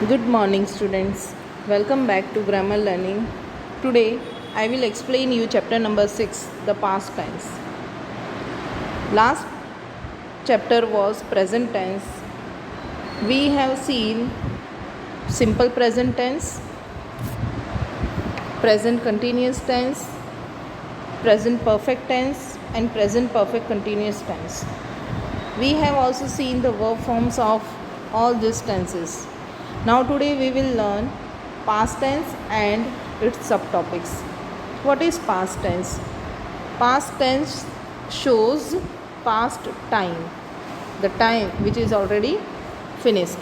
Good morning, students. Welcome back to Grammar Learning. Today, I will explain you chapter number 6, the past tense. Last chapter was present tense. We have seen simple present tense, present continuous tense, present perfect tense, and present perfect continuous tense. We have also seen the verb forms of all these tenses. Now today we will learn past tense and its subtopics. What is past tense? Past tense shows past time, the time which is already finished.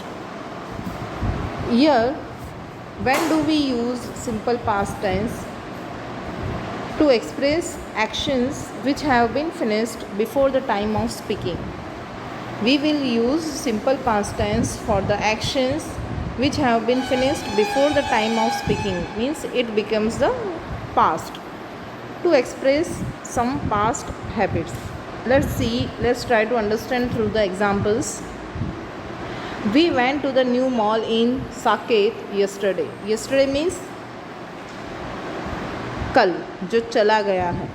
Here, when do we use simple past tense? To express actions which have been finished before the time of speaking. We will use simple past tense for the actions which have been finished before the time of speaking, means it becomes the past, to express some past habits. Let's try to understand through the examples. We went to the new mall in Saket yesterday. Yesterday means कल, जो चला गया है.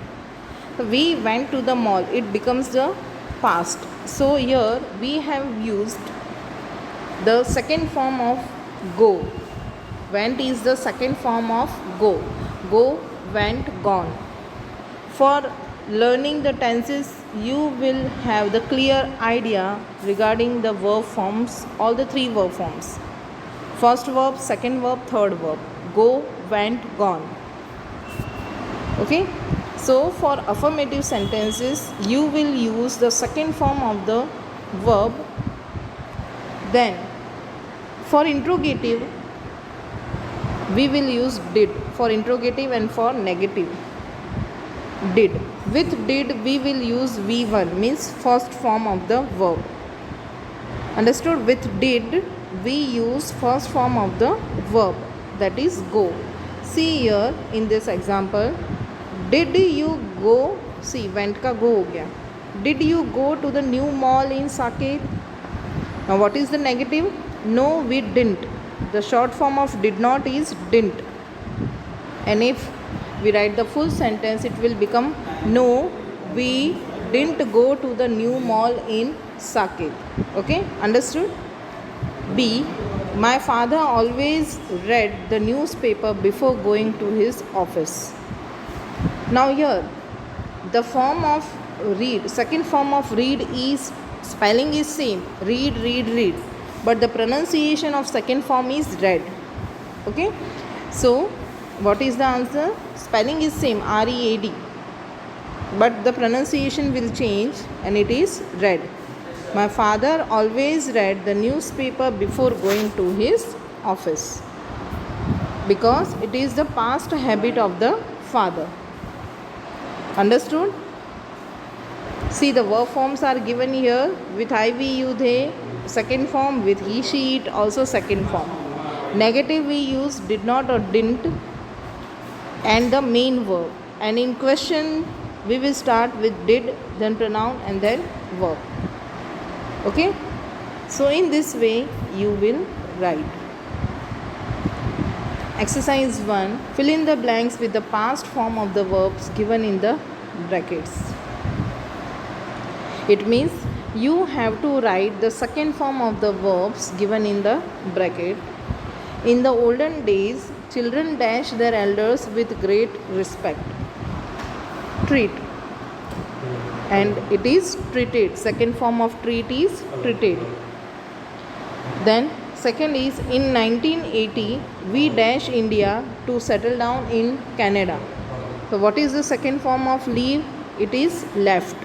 We went to the mall, it becomes the past. So here we have used the second form of go. Went is the second form of go. Go, went, gone. For learning the tenses, you will have the clear idea regarding the verb forms, all the three verb forms. First verb, second verb, third verb. Go, went, gone. Okay? So for affirmative sentences, you will use the second form of the verb. Then for interrogative, we will use did for interrogative and for negative. Did. With did, we will use V1, means first form of the verb. Understood? With did, we use first form of the verb, that is go. See here in this example, did you go? See, went ka go ho gaya. Did you go to the new mall in Saket? Now what is the negative? No, we didn't. The short form of did not is didn't. And if we write the full sentence, it will become no, we didn't go to the new mall in Saket. Okay, understood? B. My father always read the newspaper before going to his office. Now here, the form of read, second form of read is, spelling is same, read, read, read, but the pronunciation of second form is read. Okay, so what is the answer? Spelling is same, R-E-A-D, but the pronunciation will change and it is read. My father always read the newspaper before going to his office, because it is the past habit of the father. Understood? See, the verb forms are given here with I, we, you, they, second form, with he, she, it, also second form. Negative we use did not or didn't, and the main verb. And in question, we will start with did, then pronoun, and then verb. Okay? So in this way, you will write. Exercise 1. Fill in the blanks with the past form of the verbs given in the brackets. It means you have to write the second form of the verbs given in the bracket. In the olden days, children dash their elders with great respect. Treat. And it is treated. Second form of treat is treated. Then second is, in 1980, we dash India to settle down in Canada. So what is the second form of leave? It is left.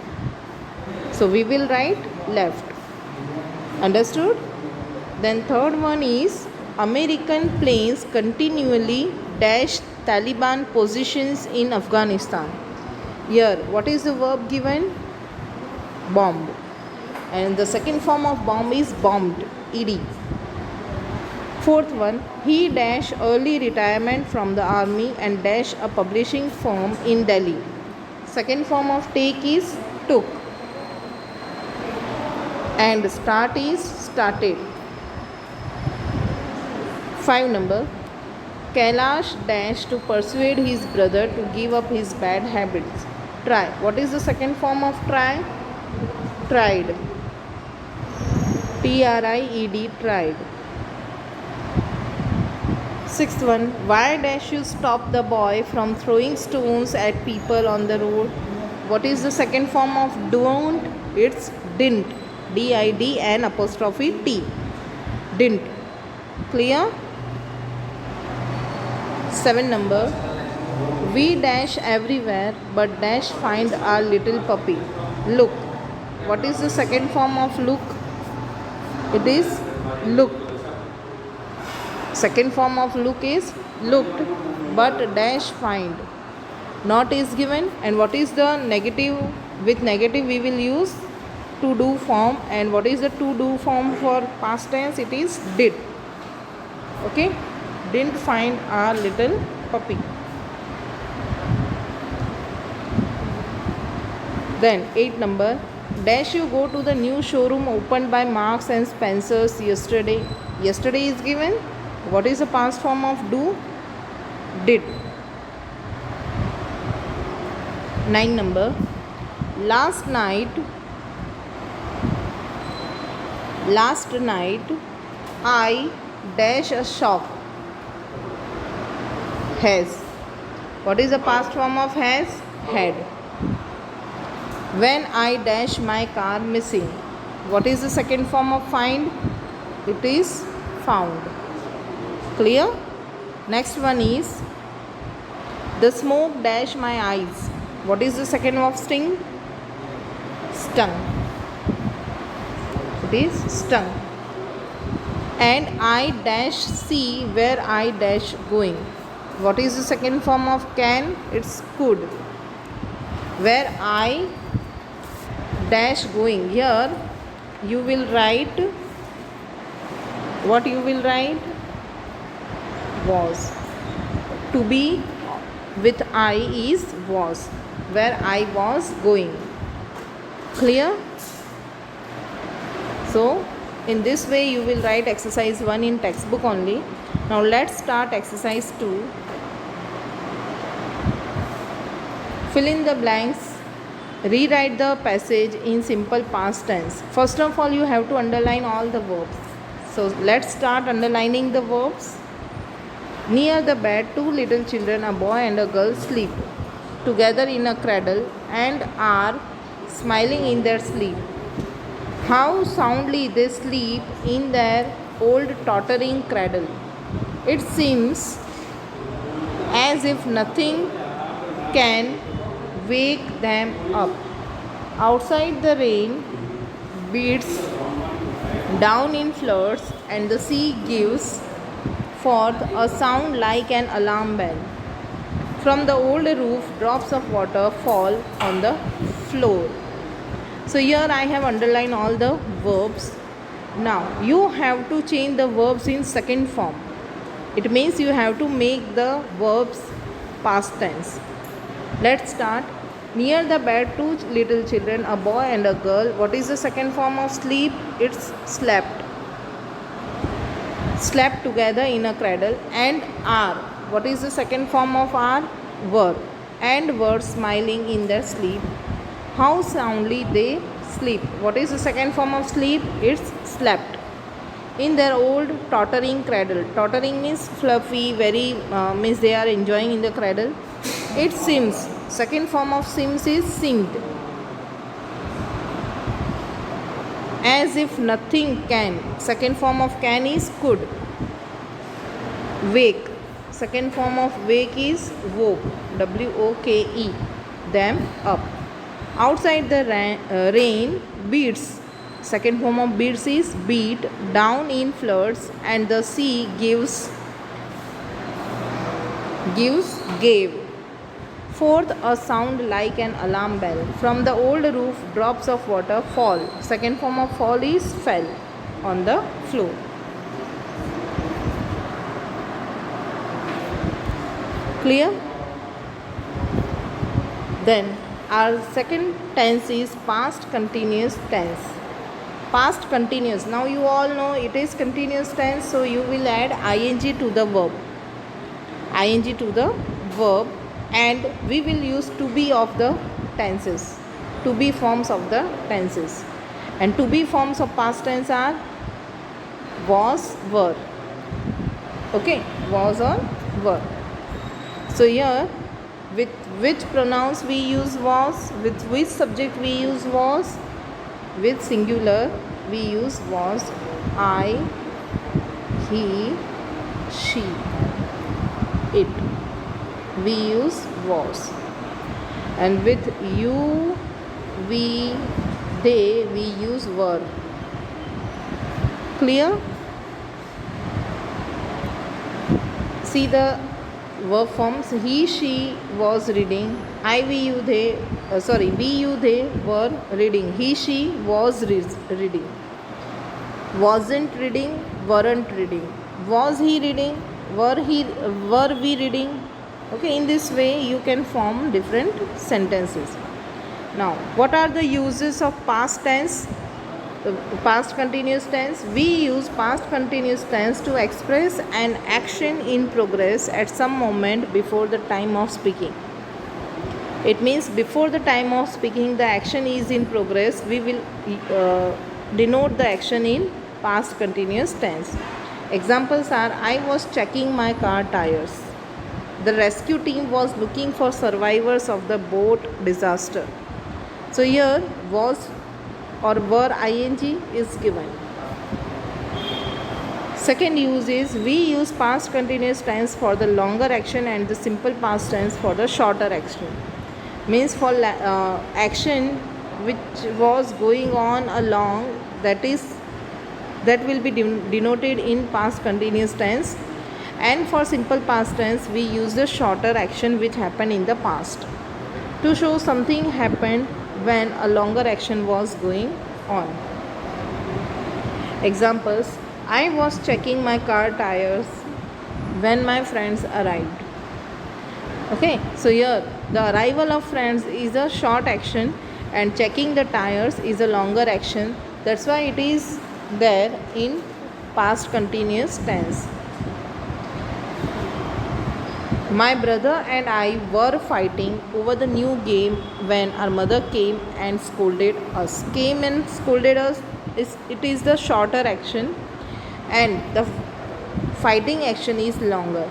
So we will write left. Understood? Then third one is, American planes continually dash Taliban positions in Afghanistan. Here, what is the verb given? Bomb. And the second form of bomb is bombed, ed. Fourth one, he dash early retirement from the army and dash a publishing firm in Delhi. Second form of take is took. And start is started. 5 number. Kailash dashed to persuade his brother to give up his bad habits. Try. What is the second form of try? Tried. Tried. Tried. Sixth one. Why dash you stop the boy from throwing stones at people on the road? What is the second form of don't? It's didn't. Didn apostrophe T. Didn't. Clear? 7 number. We dash everywhere but dash find our little puppy. Look. What is the second form of look? It is looked. Second form of look is looked but dash find. Not is given. And what is the negative? With negative we will use to do form. And what is the to do form for past tense? It is did. Okay. Didn't find our little puppy. Then 8 number. Dash you go to the new showroom opened by Marks and Spencer's yesterday. Yesterday is given. What is the past form of do? Did. 9 number. Last night I dash a shop. Has. What is the past form of has? Had. When I dash my car missing. What is the second form of find? It is found. Clear? Next one is the smoke dash my eyes. What is the second of sting? Stung. It is stung. And I dash see where I dash going. What is the second form of can? It's could. Where I dash going. Here you will write. What you will write? Was. To be with I is was. Where I was going. Clear? So in this way you will write exercise 1 in textbook only. Now let's start exercise 2. Fill in the blanks. Rewrite the passage in simple past tense. First of all, you have to underline all the verbs. So let's start underlining the verbs. Near the bed, two little children, a boy and a girl, sleep together in a cradle and are smiling in their sleep. How soundly they sleep in their old tottering cradle. It seems as if nothing can wake them up. Outside the rain beats down in floods and the sea gives forth a sound like an alarm bell. From the old roof drops of water fall on the floor. So here I have underlined all the verbs. Now you have to change the verbs in second form. It means you have to make the verbs past tense. Let's start. Near the bed, two little children, a boy and a girl. What is the second form of sleep? It's slept. Slept together in a cradle and are. What is the second form of are? Were. And were smiling in their sleep. How soundly they sleep. What is the second form of sleep? It's slept. In their old tottering cradle. Tottering means fluffy, very means they are enjoying in the cradle. It seems. Second form of seems is seemed. As if nothing can. Second form of can is could. Wake. Second form of wake is woke. W-O-K-E. Them up. Outside the rain beats. Second form of beats is beat down in floods and the sea gave forth a sound like an alarm bell. From the old roof drops of water fall. Second form of fall is fell on the floor. Clear? Then our second tense is past continuous tense. Past continuous. Now you all know it is continuous tense, so you will add ing to the verb. ing to the verb, and we will use to be of the tenses. To be forms of the tenses. And to be forms of past tense are was, were. Okay, was or were. So here, with which pronouns we use was, with which subject we use was, with singular we use was, I, he, she, it. We use was. And with you, we, they, we use were. Clear? See the verb forms. He, she was reading. I, we, you, they. We, you, they were reading. He, she was reading. Wasn't reading. Weren't reading. Was he reading? Were we reading? Okay, in this way you can form different sentences. Now, what are the uses of past tense? Past continuous tense. We use past continuous tense to express an action in progress at some moment before the time of speaking. It means before the time of speaking the action is in progress, we will denote the action in past continuous tense. Examples are: I was checking my car tires. The rescue team was looking for survivors of the boat disaster. So here was or were ing is given. Second use is we use past continuous tense for the longer action and the simple past tense for the shorter action. Means for action which was going on along, that will be denoted in past continuous tense, and for simple past tense we use the shorter action which happened in the past to show something happened when a longer action was going on. Examples: I was checking my car tires when my friends arrived. Okay, so here the arrival of friends is a short action and checking the tires is a longer action. That's why it is there in past continuous tense. My brother and I were fighting over the new game when our mother came and scolded us. Came and scolded us, it is the shorter action and the fighting action is longer.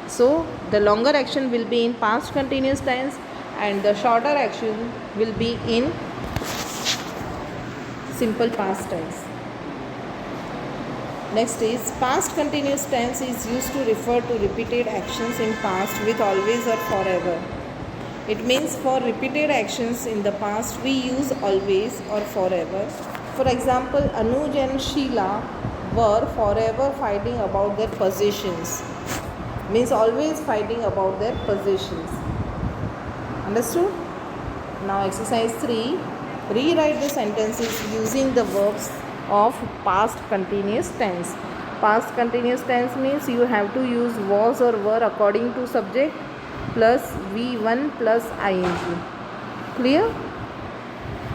So the longer action will be in past continuous tense and the shorter action will be in simple past tense. Next is past continuous tense is used to refer to repeated actions in past with always or forever. It means for repeated actions in the past we use always or forever. For example, Anuj and Sheila were forever fighting about their possessions. Means always fighting about their possessions. Understood? Now exercise 3. Rewrite the sentences using the verbs of past continuous tense. Past continuous tense means you have to use was or were according to subject plus V1 plus ing. Clear?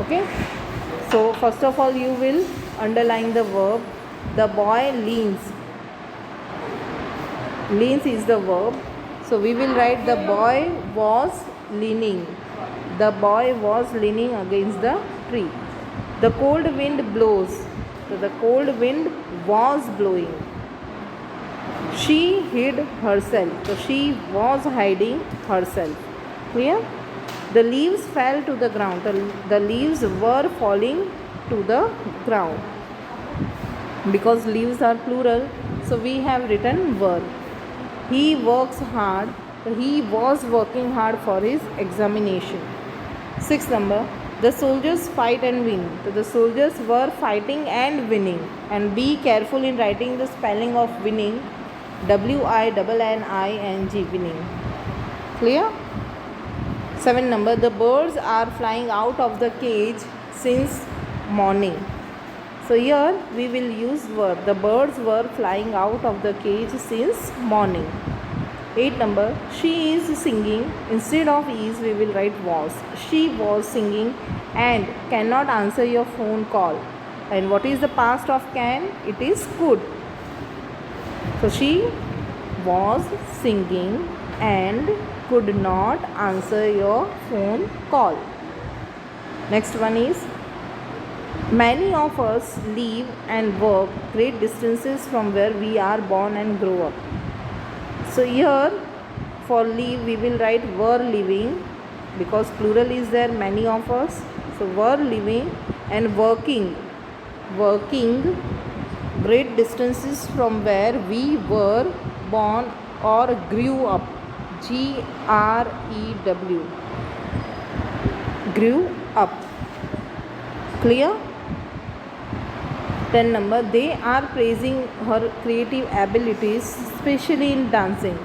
Okay. So first of all you will underline the verb. The boy leans. Leans is the verb. So we will write the boy was leaning. The boy was leaning against the tree. The cold wind blows. So the cold wind was blowing. She hid herself. So she was hiding herself. Clear? The leaves fell to the ground. The leaves were falling to the ground. Because leaves are plural, so we have written were. He works hard. He was working hard for his examination. 6th number. The soldiers fight and win. So the soldiers were fighting and winning. And be careful in writing the spelling of winning. W-I-N-N-I-N-G, winning. Clear? 7th number. The birds are flying out of the cage since morning. So here we will use verb. The birds were flying out of the cage since morning. 8th number. She is singing. Instead of is we will write was. She was singing and cannot answer your phone call. And what is the past of can? It is could. So she was singing and could not answer your phone call. Next one is, many of us live and work great distances from where we are born and grow up. So here for live we will write were living, because plural is there, many of us. So were living and working great distances from where we were born or grew up. GREW, grew up. Clear? 10 number, they are praising her creative abilities, especially in dancing.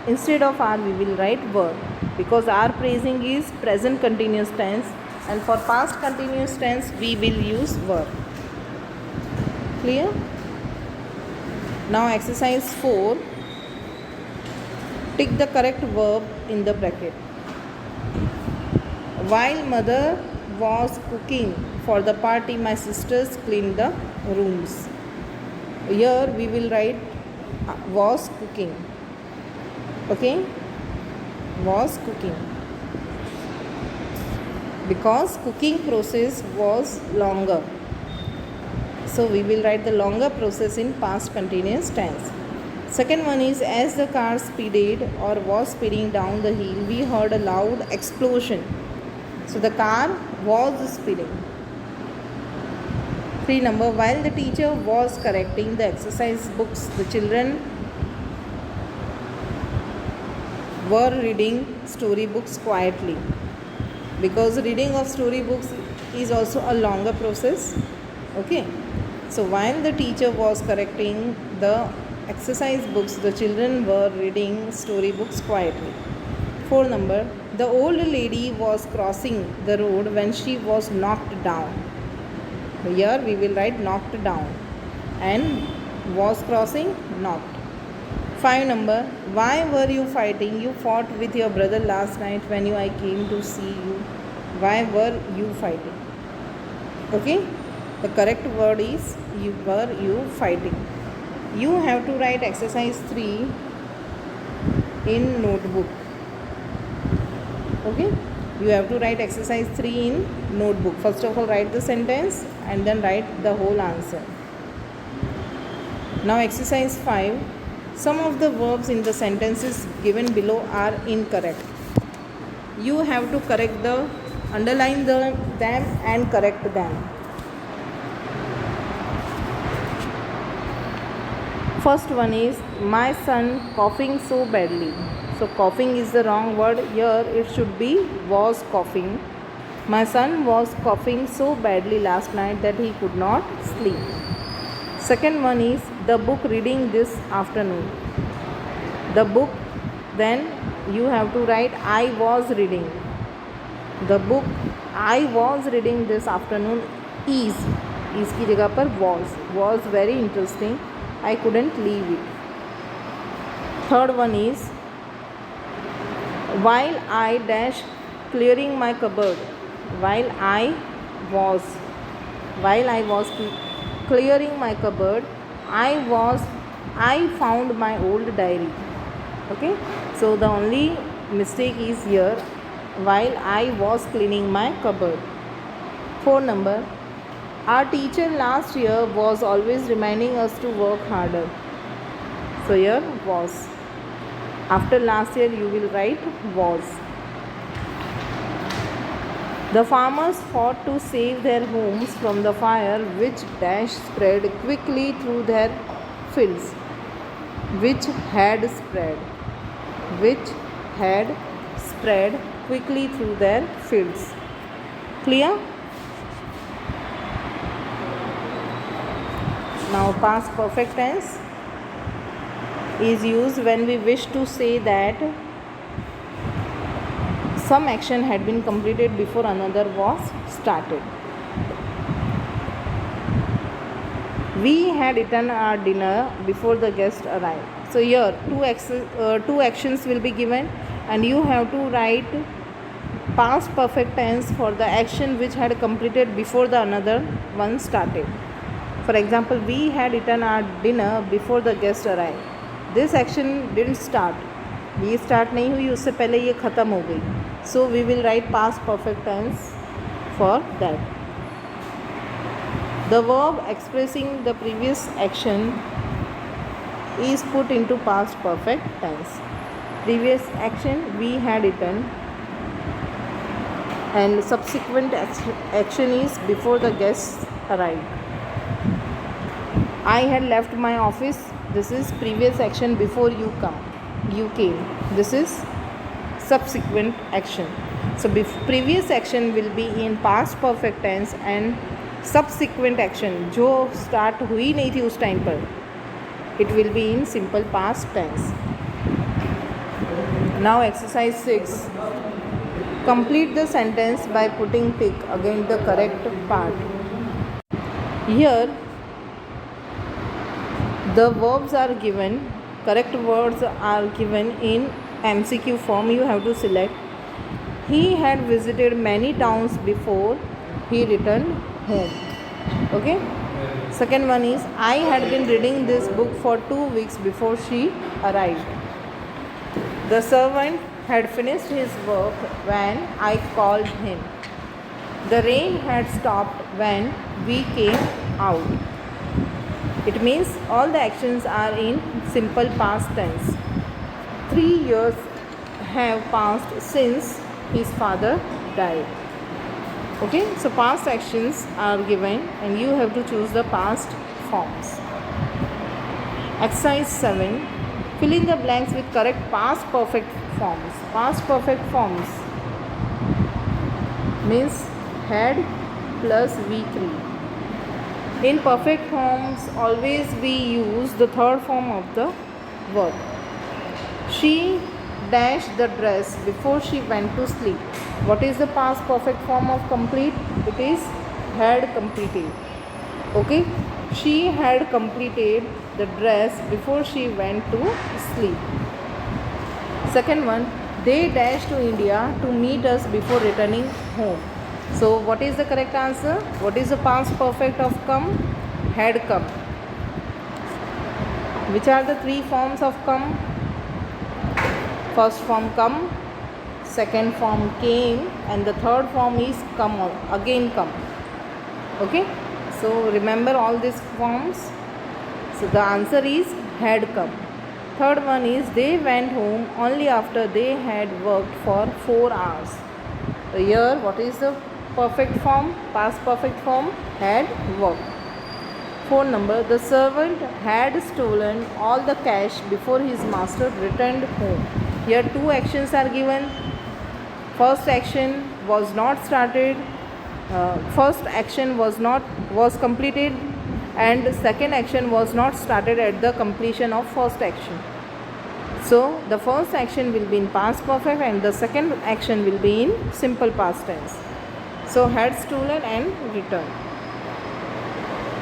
Instead of are we will write were, because are praising is present continuous tense, and for past continuous tense we will use were. Clear? Now exercise 4. Tick the correct verb in the bracket. While mother was cooking for the party, my sisters cleaned the rooms. Here we will write was cooking. Okay? Was cooking. Because cooking process was longer. So we will write the longer process in past continuous tense. Second one is, as the car speeded or was speeding down the hill, we heard a loud explosion. So the car was speeding. 3 number, while the teacher was correcting the exercise books, the children were reading storybooks quietly. Because reading of storybooks is also a longer process. Okay. So while the teacher was correcting the exercise books, the children were reading storybooks quietly. 4 number, the old lady was crossing the road when she was knocked down. Here we will write knocked down, and was crossing, knocked. 5 number, why were you fighting? You fought with your brother last night when I came to see you. Why were you fighting? Okay, the correct word is were you fighting. You have to write exercise 3 in notebook. Okay, you have to write exercise 3 in notebook. First of all, write the sentence and then write the whole answer. Now exercise 5. Some of the verbs in the sentences given below are incorrect. You have to correct underline them and correct them. First one is, my son coughing so badly. So coughing is the wrong word. Here it should be was coughing. My son was coughing so badly last night that he could not sleep. Second one is, the book reading this afternoon. The book, then you have to write I was reading. The book I was reading this afternoon is की जगह पर was very interesting. I couldn't leave it. Third one is, while I dash clearing my cupboard. While I was clearing my cupboard, I found my old diary. Okay, so the only mistake is here, while I was cleaning my cupboard. 4 number, our teacher last year was always reminding us to work harder. So here was. After last year you will write was. The farmers fought to save their homes from the fire which dash spread quickly through their fields. Which had spread quickly through their fields. Clear? Now past perfect tense is used when we wish to say that some action had been completed before another was started. We had eaten our dinner before the guest arrived. So here two actions will be given and you have to write past perfect tense for the action which had completed before the another one started. For example, we had eaten our dinner before the guest arrived. This action didn't start. ये start नहीं हुई, उससे पहले ये ख़त्म हो गई. So we will write past perfect tense for that. The verb expressing the previous action is put into past perfect tense. Previous action, we had eaten, and subsequent action is before the guests arrived. I had left my office. This is previous action before you came. This is subsequent action. So previous action will be in past perfect tense and subsequent action जो start हुई नहीं थी उस time पर, it will be in simple past tense. Now exercise 6. Complete the sentence by putting tick against the correct part. Here the verbs are given, correct words are given in MCQ form. You have to select. He had visited many towns before he returned home. Okay. Second one is, I had been reading this book for 2 weeks before she arrived. The servant had finished his work when I called him. The rain had stopped when we came out. It means all the actions are in simple past tense. 3 years have passed since his father died. Okay, so past actions are given and you have to choose the past forms. Exercise 7. Fill in the blanks with correct past perfect forms. Past perfect forms means had plus V3. In perfect forms, always we use the third form of the verb. She dashed the dress before she went to sleep. What is the past perfect form of complete? It is had completed. Okay? She had completed the dress before she went to sleep. Second one, they dashed to India to meet us before returning home. So what is the correct answer? What is the past perfect of come? Had come. Which are the 3 forms of come? First form come, second form came, and the third form is come, again come. Okay? So remember all these forms. So the answer is had come. Third one is they went home only after they had worked for 4 hours. So here what is the perfect form? Past perfect form had worked. 4 number, the servant had stolen all the cash before his master returned home. Here 2 actions are given. First action was not started. First action was completed, and second action was not started at the completion of first action. So the first action will be in past perfect and the second action will be in simple past tense. So had stolen and returned.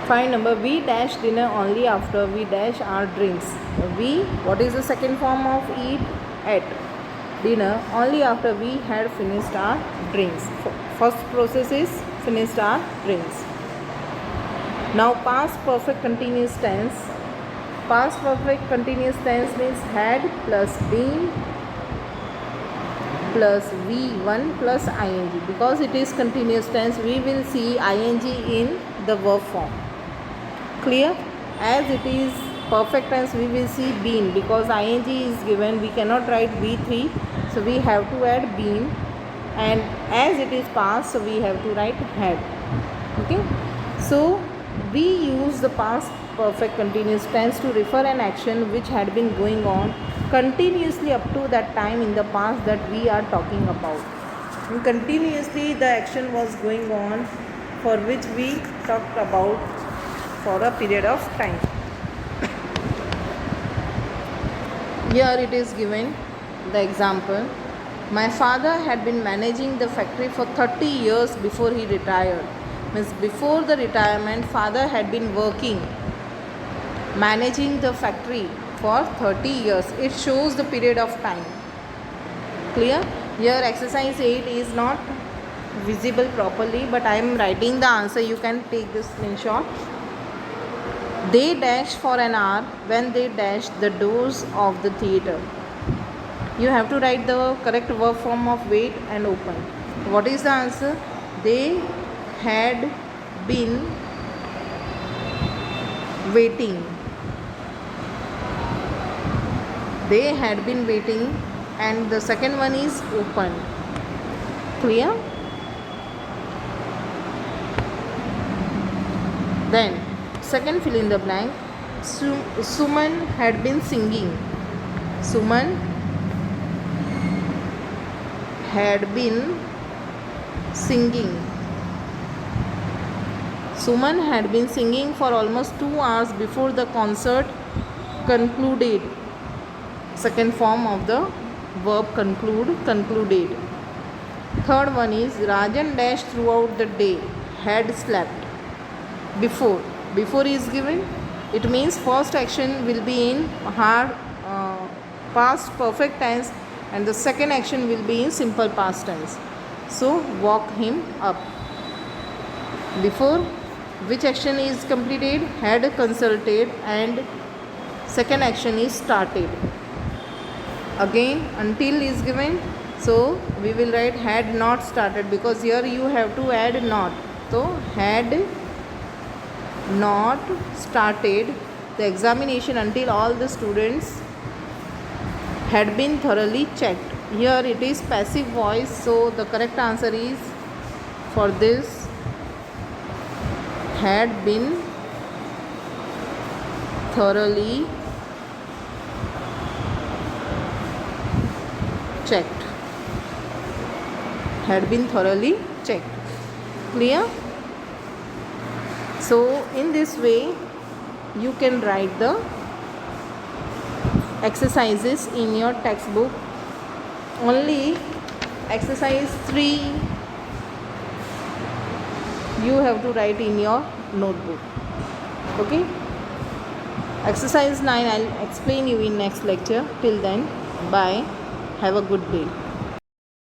5 number, we dash dinner only after we dash our drinks. We, what is the second form of eat? At dinner only after we had finished our drinks. First process is finished our drinks. Now past perfect continuous tense. Past perfect continuous tense means had plus been plus V1 plus ing. Because it is continuous tense, we will see ing in the verb form. Clear? As it is perfect tense, we will see been. Because ing is given, we cannot write V3, so we have to add been. And as it is past, so we have to write had. Okay? So we use the past perfect continuous tense to refer an action which had been going on continuously up to that time in the past that we are talking about. And continuously the action was going on for which we talked about for a period of time. Here it is given the example. My father had been managing the factory for 30 years before he retired. Means before the retirement, father had been working, managing the factory for 30 years. It shows the period of time. Clear? Here exercise 8 is not visible properly, but I am writing the answer. You can take this screenshot. They dashed for an hour when they dashed the doors of the theatre. You have to write the correct verb form of wait and open. What is the answer? They had been waiting. They had been waiting, and the second one is open. Clear? Then second fill in the blank. Suman had been singing. Suman had been singing. Suman had been singing for almost 2 hours before the concert concluded. Second form of the verb concluded. Third one is Rajan dashed throughout the day, had slept. Before is given, it means first action will be in past perfect tense, and the second action will be in simple past tense. So walk him up. Before, which action is completed? Had consulted, and second action is started. Again, until is given, so we will write had not started, because here you have to add not. So had not started the examination until all the students had been thoroughly checked. Here it is passive voice, so the correct answer is for this had been thoroughly checked. Had been thoroughly checked. Clear? So in this way you can write the exercises in your textbook. Only exercise 3 you have to write in your notebook. Okay? Exercise 9 I'll explain you in next lecture. Till then, bye. Have a good day.